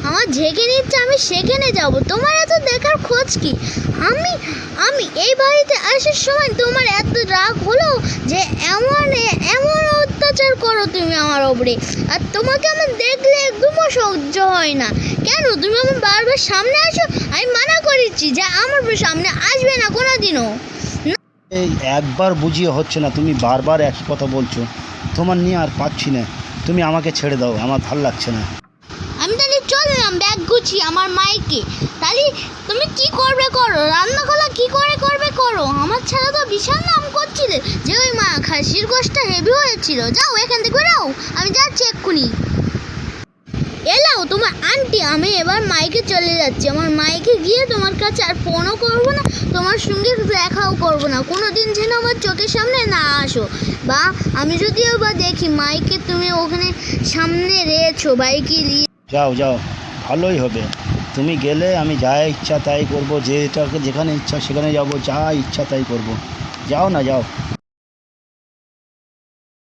আমার যেখানে ইচ্ছা আমি সেখানে যাব, তোমার এত দেখার খোঁজ কি? আমি আমি এই বাড়িতে আসার সময় তোমার এত রাগ হলো যে এমন এমন অত্যাচার করো তুমি আমার ওপরে, আর তোমাকে আমার দেখলে একদমও সহ্য হয় না। কেন তুমি আমার বারবার সামনে আসো? আমি মানা করেছি যে আমার সামনে আসবে না কোনোদিনও। এই একবার বুঝিয়ে হচ্ছে না, তুমি বারবার একই কথা বলছো, তোমার নিয়ে আর পাচ্ছি না, তুমি আমাকে ছেড়ে দাও, আমার ভাল লাগছে না। আমি তাহলে চললাম ব্যাগ গুছিয়ে আমার মাইকে, তাহলে তুমি কি করবে করো, রান্না করা কি করে করবে করো, আমার ছাড়া তো বিশাল নাম করছিলে যে ওই মা খাসির গোশটা হেভি হয়েছিল। যাও এখান থেকে বেরাও, আমি যাচ্ছি এক্ষুনি। এলাও তোমার আন্টি, আমি এবার মাইকে চলে যাচ্ছি। আমার মাইকে গিয়ে তোমার কাছে আর ফোনও করবো না, তোমার সঙ্গে দেখাও করবো না, কোনো দিন যেন আমার চোখের সামনে না আসো, বা আমি যদিও বা দেখি মাইকে তুমি ওখানে সামনে রয়েছো বাইকে নিয়ে। যাও যাও, ভালোই হবে, তুমি গেলে আমি যা ইচ্ছা তাই করবো, যেখানে ইচ্ছা সেখানে যাব, যা ইচ্ছা তাই করব। যাও না, যাও।